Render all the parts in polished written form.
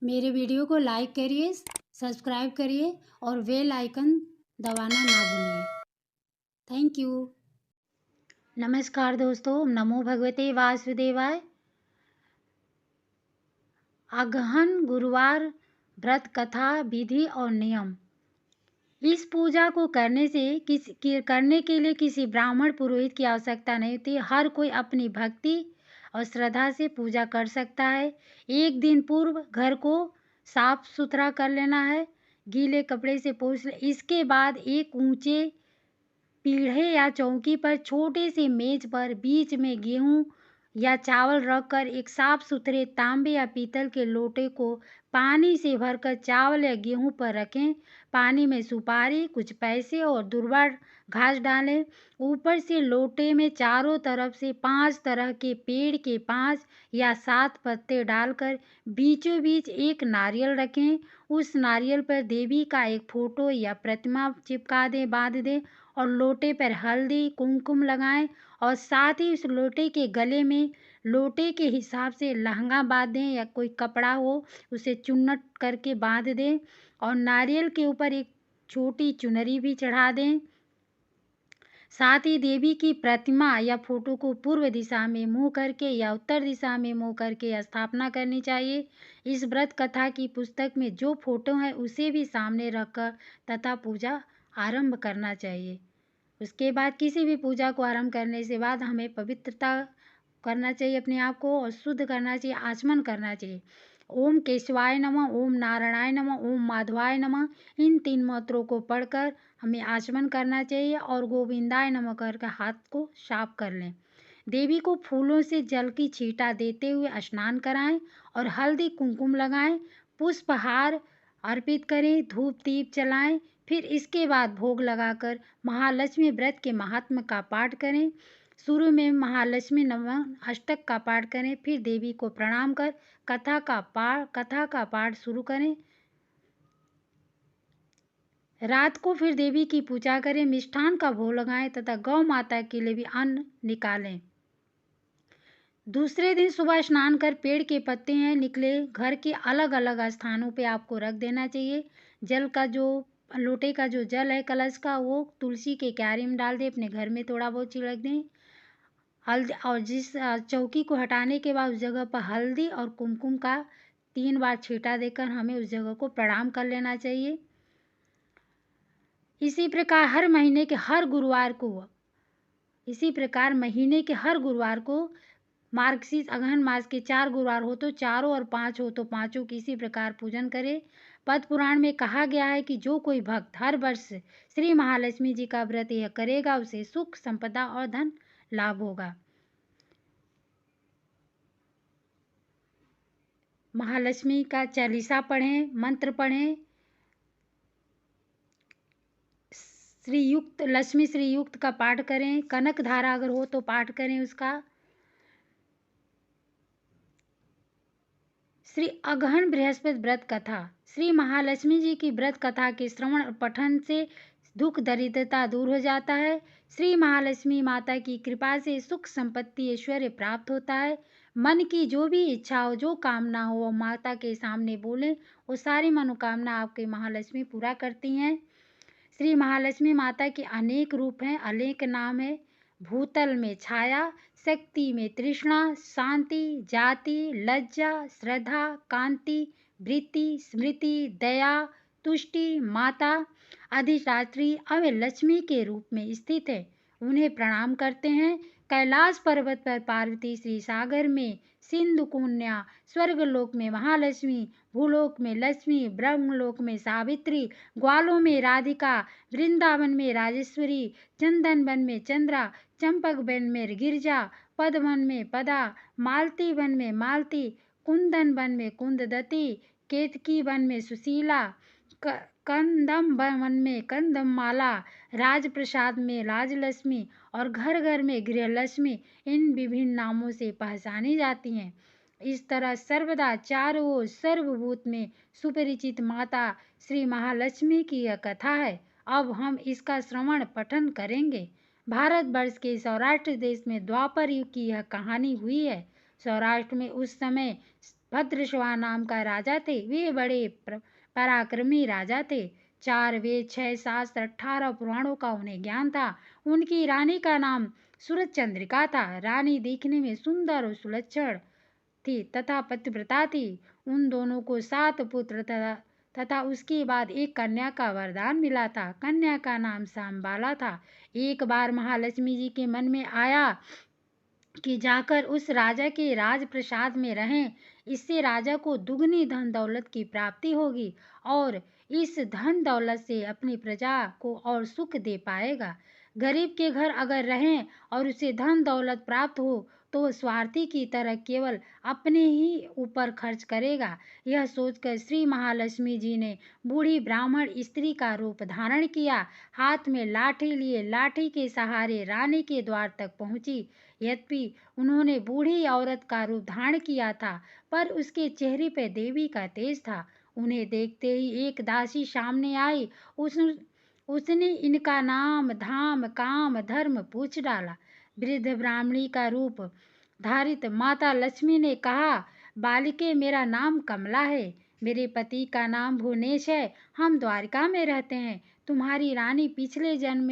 मेरे वीडियो को लाइक करिए, सब्सक्राइब करिए और बेल आइकन दबाना ना भूलिए। Thank you. नमस्कार दोस्तों, नमो भगवते वासुदेवाय। अगहन गुरुवार व्रत कथा विधि और नियम। इस पूजा को करने के लिए किसी ब्राह्मण पुरोहित की आवश्यकता नहीं होती। हर कोई अपनी भक्ति और श्रद्धा से पूजा कर सकता है। एक दिन पूर्व घर को साफ सुथरा कर लेना है, गीले कपड़े से पोंछ ले। इसके बाद एक ऊंचे पीढ़े या चौकी पर छोटे से मेज पर बीच में गेहूं या चावल रखकर एक साफ सुथरे तांबे या पीतल के लोटे को पानी से भरकर चावल या गेहूं पर रखें। पानी में सुपारी, कुछ पैसे और दुर्वा घास डालें। ऊपर से लोटे में चारों तरफ से 5 तरह के पेड़ के 5 या 7 पत्ते डालकर बीचों बीच एक नारियल रखें। उस नारियल पर देवी का एक फोटो या प्रतिमा चिपका दें, बांध दें और लोटे पर हल्दी कुमकुम लगाएं और साथ ही उस लोटे के गले में लोटे के हिसाब से लहंगा बांध दें या कोई कपड़ा हो उसे चुन्नट करके बांध दें और नारियल के ऊपर एक छोटी चुनरी भी चढ़ा दें। साथ ही देवी की प्रतिमा या फोटो को पूर्व दिशा में मुंह करके या उत्तर दिशा में मुंह करके स्थापना करनी चाहिए। इस व्रत कथा की पुस्तक में जो फोटो है उसे भी सामने रखकर तथा पूजा आरंभ करना चाहिए। उसके बाद किसी भी पूजा को आरंभ करने से बाद हमें पवित्रता करना चाहिए, अपने आप को और शुद्ध करना चाहिए, आचमन करना चाहिए। ओम केशवाय नमः, ओम नारायणाय नमः, ओम माधवाय नमः, इन 3 मंत्रों को पढ़कर हमें आचमन करना चाहिए और गोविंदाय नमः करके हाथ को साफ कर लें। देवी को फूलों से जल की छींटा देते हुए स्नान कराएं और हल्दी कुमकुम लगाएं, पुष्पहार अर्पित करें, धूप दीप जलाएं। फिर इसके बाद भोग लगाकर महालक्ष्मी व्रत के महात्म्य का पाठ करें। शुरू में महालक्ष्मी नमः अष्टक का पाठ करें, फिर देवी को प्रणाम कर कथा का पाठ शुरू करें। रात को फिर देवी की पूजा करें, मिष्ठान का भोग लगाएं तथा गौ माता के लिए भी अन्न निकालें। दूसरे दिन सुबह स्नान कर पेड़ के पत्ते हैं निकले घर के अलग अलग स्थानों पे आपको रख देना चाहिए। जल का जो लोटे का जो जल है कलश का वो तुलसी के क्यारी में डाल दें, अपने घर में थोड़ा बहुत छिड़क दें। हल्दी और जिस चौकी को हटाने के बाद उस जगह पर हल्दी और कुमकुम का 3 बार छींटा देकर हमें उस जगह को प्रणाम कर लेना चाहिए। इसी प्रकार महीने के हर गुरुवार को मार्गशीर्ष अगहन मास के 4 गुरुवार हो तो चारों और 5 हो तो पांचों की इसी प्रकार पूजन करें। पद्म पुराण में कहा गया है कि जो कोई भक्त हर वर्ष श्री महालक्ष्मी जी का व्रत यह करेगा उसे सुख संपदा और धन लाभ होगा। महालक्ष्मी का चालीसा पढ़ें, मंत्र पढ़ें, लक्ष्मी श्री युक्त का पाठ करें, कनक धारा अगर हो तो पाठ करें उसका। श्री अगहन बृहस्पति व्रत कथा। श्री महालक्ष्मी जी की व्रत कथा के श्रवण और पठन से दुख दरिद्रता दूर हो जाता है। श्री महालक्ष्मी माता की कृपा से सुख संपत्ति ऐश्वर्य प्राप्त होता है। मन की जो भी इच्छा हो, जो कामना हो, वो माता के सामने बोले, वो सारी मनोकामना आपके महालक्ष्मी पूरा करती हैं। श्री महालक्ष्मी माता के अनेक रूप हैं, अनेक नाम है। भूतल में छाया, शक्ति में तृष्णा, शांति, जाति, लज्जा, श्रद्धा, कांति, वृत्ति, स्मृति, दया, तुष्टि, माता, अधिष्ठात्री अवय लक्ष्मी के रूप में स्थित है। उन्हें प्रणाम करते हैं। कैलाश पर्वत पर पार्वती, श्री सागर में सिंधु कन्या, स्वर्गलोक में महालक्ष्मी, भूलोक में लक्ष्मी, ब्रह्मलोक में सावित्री, ग्वालों में राधिका, वृंदावन में राजेश्वरी, चंदन वन में चंद्रा, चंपक वन में गिरजा, पद वन में पदा, मालती वन में मालती, कुंदन वन में कुंददती, केतकी वन में सुशीला, कंदम वन में कंदम माला, राजप्रसाद में राजलक्ष्मी और घर घर में गृहलक्ष्मी इन विभिन्न नामों से पहचानी जाती हैं। इस तरह सर्वदा चारों ओर सर्वभूत में सुपरिचित माता श्री महालक्ष्मी की यह कथा है। अब हम इसका श्रवण पठन करेंगे। भारतवर्ष के सौराष्ट्र देश में द्वापर युग की यह कहानी हुई है। सौराष्ट्र में उस समय भद्रश्वा नाम का राजा थे। वे बड़े पराक्रमी राजा थे। 4 वेद, 6 शास्त्र, 18 पुराणों का उन्हें ज्ञान था। उनकी रानी का नाम सूरज चंद्रिका था। रानी देखने में सुंदर और सुलक्षण थी तथा पतिव्रता थी। उन दोनों को 7 पुत्र तथा उसके बाद एक कन्या का वरदान मिला था। कन्या का नाम सांबाला था। एक बार महालक्ष्मी जी के मन में आया कि जाकर उस राजा के राजप्रसाद में रहें, इससे राजा को दुगनी धन दौलत की प्राप्ति होगी और इस धन दौलत से अपनी प्रजा को और सुख दे पाएगा। गरीब के घर अगर रहें और उसे धन दौलत प्राप्त हो तो वह स्वार्थी की तरह केवल अपने ही ऊपर खर्च करेगा। यह सोचकर श्री महालक्ष्मी जी ने बूढ़ी ब्राह्मण स्त्री का रूप धारण किया। हाथ में लाठी लिए लाठी के सहारे रानी के द्वार तक पहुंची। यद्यपि उन्होंने बूढ़ी औरत का रूप धारण किया था, पर उसके चेहरे पर देवी का तेज था। उन्हें देखते ही एक दासी सामने आई। उसने इनका नाम, धाम, काम, धर्म पूछ डाला। वृद्ध ब्राह्मणी का रूप धारित माता लक्ष्मी ने कहा, बालिके, मेरा नाम कमला है। मेरे पति का नाम भुवनेश है। हम द्वारिका में रहते हैं। तुम्हारी रानी पिछले जन्म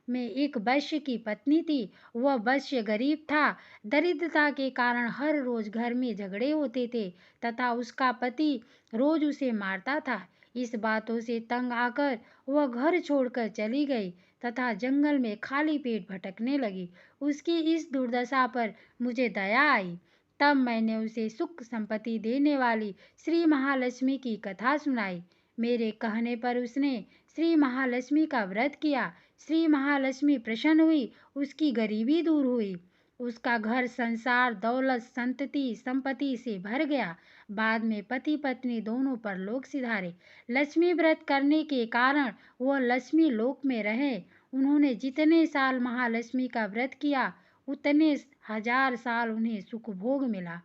में एक वैश्य की पत्नी थी। वह वैश्य गरीब था। दरिद्रता के कारण हर रोज घर में झगड़े होते थे तथा उसका पति रोज उसे मारता था। इस बातों से तंग आकर वह घर छोड़कर चली गई तथा जंगल में खाली पेट भटकने लगी। उसकी इस दुर्दशा पर मुझे दया आई। तब मैंने उसे सुख संपत्ति देने वाली श्री महालक्ष्मी की कथा सुनाई। मेरे कहने पर उसने श्री महालक्ष्मी का व्रत किया। श्री महालक्ष्मी प्रसन्न हुई। उसकी गरीबी दूर हुई। उसका घर संसार, दौलत, संतति, संपत्ति से भर गया। बाद में पति पत्नी दोनों पर लोक सिधारे। लक्ष्मी व्रत करने के कारण वह लक्ष्मी लोक में रहे। उन्होंने जितने साल महालक्ष्मी का व्रत किया उतने 1000 साल उन्हें सुख भोग मिला।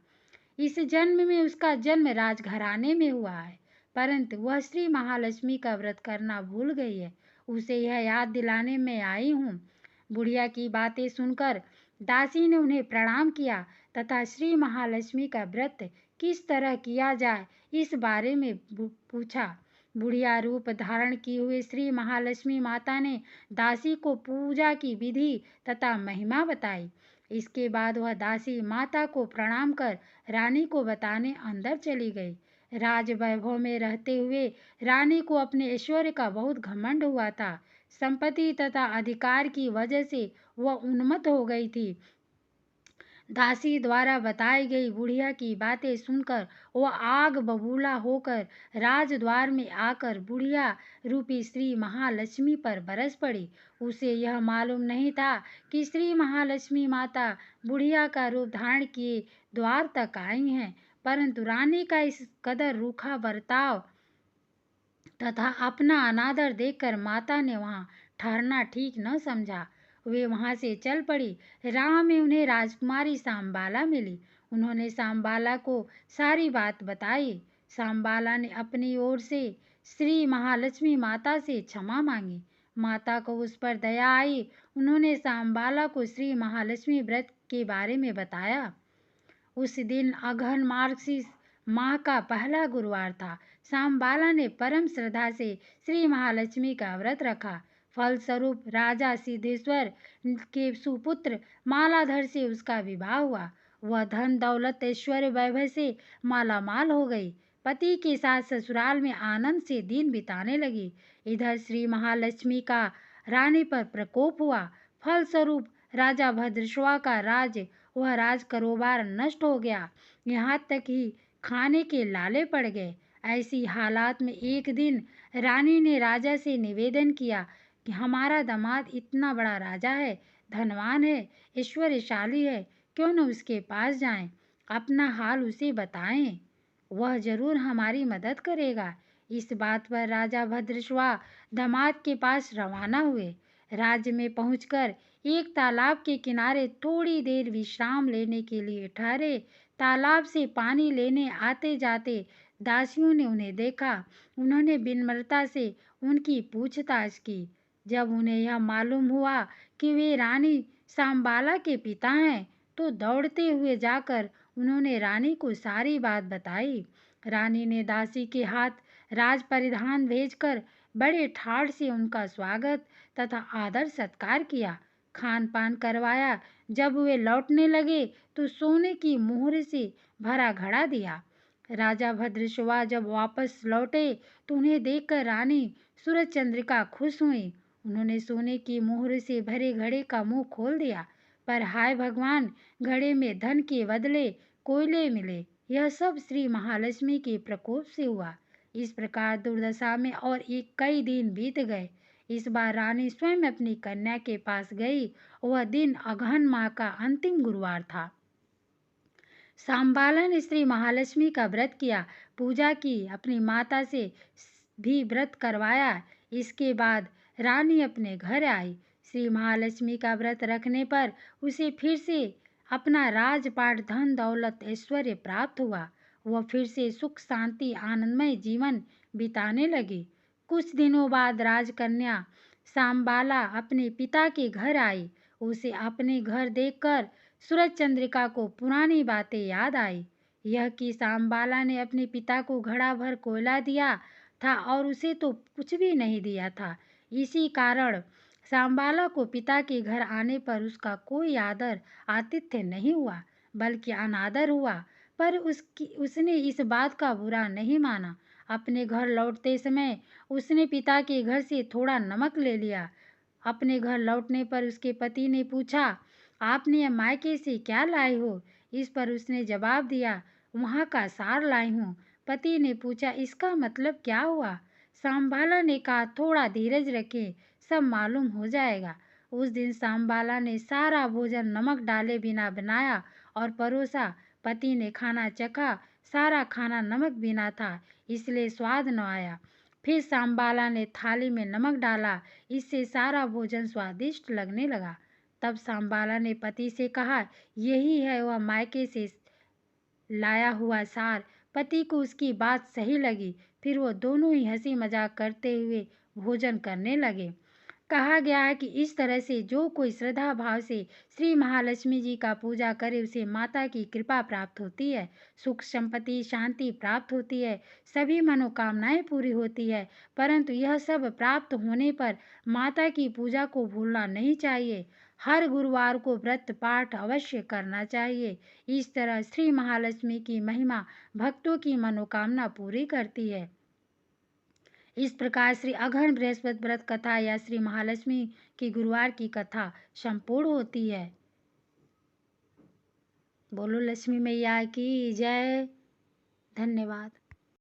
इस जन्म में उसका जन्म राजघराने में हुआ है, परंतु वह श्री महालक्ष्मी का व्रत करना भूल गई है। उसे यह याद दिलाने में आई हूँ। बुढ़िया की बातें सुनकर दासी ने उन्हें प्रणाम किया तथा श्री महालक्ष्मी का व्रत किस तरह किया जाए इस बारे में पूछा। बुढ़िया रूप धारण किए हुए श्री महालक्ष्मी माता ने दासी को पूजा की विधि तथा महिमा बताई। इसके बाद वह दासी माता को प्रणाम कर रानी को बताने अंदर चली गई। राज वैभव में रहते हुए रानी को अपने ऐश्वर्य का बहुत घमंड हुआ था। संपत्ति तथा अधिकार की वजह से वह उन्मत्त हो गई थी। दासी द्वारा बताई गई बुढ़िया की बातें सुनकर वह आग बबूला होकर राजद्वार में आकर बुढ़िया रूपी श्री महालक्ष्मी पर बरस पड़ी। उसे यह मालूम नहीं था कि श्री महालक्ष्मी माता बुढ़िया का रूप धारण किए द्वार तक आई हैं, परंतु रानी का इस कदर रूखा बर्ताव तथा अपना अनादर देखकर माता ने वहां ठहरना ठीक न समझा। वे वहां से चल पड़ी। राह में उन्हें राजकुमारी सांबाला मिली। उन्होंने सांबाला को सारी बात बताई। सांबाला ने अपनी ओर से श्री महालक्ष्मी माता से क्षमा मांगी। माता को उस पर दया आई। उन्होंने सांबाला को श्री महालक्ष्मी व्रत के बारे में बताया। उस दिन अघन मार्गशीर्ष माह का पहला गुरुवार था। सांबाला ने परम श्रद्धा से श्री महालक्ष्मी का व्रत रखा। फलस्वरूप राजा सिद्धेश्वर के सुपुत्र मालाधर से उसका विवाह हुआ। वह धन दौलत ऐश्वर्य वैभव से मालामाल हो गई। पति के साथ ससुराल में आनंद से दिन बिताने लगी। इधर श्री महालक्ष्मी का रानी पर प्रकोप हुआ। फलस्वरूप राजा भद्रश्वा का वह राज कारोबार नष्ट हो गया। यहाँ तक ही खाने के लाले पड़ गए। ऐसी हालात में एक दिन रानी ने राजा से निवेदन किया कि हमारा दामाद इतना बड़ा राजा है, धनवान है, ऐश्वर्यशाली है, क्यों न उसके पास जाएं, अपना हाल उसे बताएं, वह जरूर हमारी मदद करेगा। इस बात पर राजा भद्रश्वा दामाद के पास रवाना हुए। राज्य में पहुंचकर एक तालाब के किनारे थोड़ी देर विश्राम लेने के लिए ठहरे। तालाब से पानी लेने आते जाते दासियों ने उन्हें देखा। उन्होंने विनम्रता से उनकी पूछताछ की। जब उन्हें यह मालूम हुआ कि वे रानी सांबाला के पिता हैं, तो दौड़ते हुए जाकर उन्होंने रानी को सारी बात बताई। रानी ने दासी के हाथ राज परिधान भेजकर बड़े ठाठ से उनका स्वागत तथा आदर सत्कार किया, खान पान करवाया। जब वे लौटने लगे तो सोने की मोहर से भरा घड़ा दिया। राजा भद्रशिवा जब वापस लौटे तो उन्हें देखकर रानी सूरज चंद्रिका खुश हुई। उन्होंने सोने की मोहर से भरे घड़े का मुंह खोल दिया, पर हाय भगवान, घड़े में धन के बदले कोयले मिले। यह सब श्री महालक्ष्मी के प्रकोप से हुआ। इस प्रकार दुर्दशा में और कई दिन बीत गए। इस बार रानी स्वयं अपनी कन्या के पास गई। वह दिन अगहन माह का अंतिम गुरुवार था। सांबाला ने श्री महालक्ष्मी का व्रत किया, पूजा की, अपनी माता से भी व्रत करवाया। इसके बाद रानी अपने घर आई। श्री महालक्ष्मी का व्रत रखने पर उसे फिर से अपना राजपाट, धन दौलत, ऐश्वर्य प्राप्त हुआ। वह फिर से सुख शांति आनंदमय जीवन बिताने लगी। कुछ दिनों बाद राजकन्या सांबाला अपने पिता के घर आई। उसे अपने घर देखकर सूरज चंद्रिका को पुरानी बातें याद आई। यह कि सांबाला ने अपने पिता को घड़ा भर कोयला दिया था और उसे तो कुछ भी नहीं दिया था। इसी कारण सांबाला को पिता के घर आने पर उसका कोई आदर आतिथ्य नहीं हुआ, बल्कि अनादर हुआ। पर उसने इस बात का बुरा नहीं माना। अपने घर लौटते समय उसने पिता के घर से थोड़ा नमक ले लिया। अपने घर लौटने पर उसके पति ने पूछा, आपने मायके से क्या लाए हो? इस पर उसने जवाब दिया, वहाँ का सार लाई हूँ। पति ने पूछा, इसका मतलब क्या हुआ? सांबाला ने कहा, थोड़ा धीरज रखें, सब मालूम हो जाएगा। उस दिन सांबाला ने सारा भोजन नमक डाले बिना बनाया और परोसा। पति ने खाना चखा, सारा खाना नमक बिना था, इसलिए स्वाद न आया। फिर सांबाला ने थाली में नमक डाला, इससे सारा भोजन स्वादिष्ट लगने लगा। तब सांबाला ने पति से कहा, यही है वह मायके से लाया हुआ सार। पति को उसकी बात सही लगी। फिर वो दोनों ही हंसी मजाक करते हुए भोजन करने लगे। कहा गया है कि इस तरह से जो कोई श्रद्धा भाव से श्री महालक्ष्मी जी का पूजा करे उसे माता की कृपा प्राप्त होती है, सुख संपत्ति शांति प्राप्त होती है, सभी मनोकामनाएं पूरी होती है। परंतु यह सब प्राप्त होने पर माता की पूजा को भूलना नहीं चाहिए। हर गुरुवार को व्रत पाठ अवश्य करना चाहिए। इस तरह श्री महालक्ष्मी की महिमा भक्तों की मनोकामना पूरी करती है। इस प्रकार श्री अघन बृहस्पति व्रत कथा या श्री महालक्ष्मी की गुरुवार की कथा संपूर्ण होती है। बोलो लक्ष्मी मैया की जय। धन्यवाद।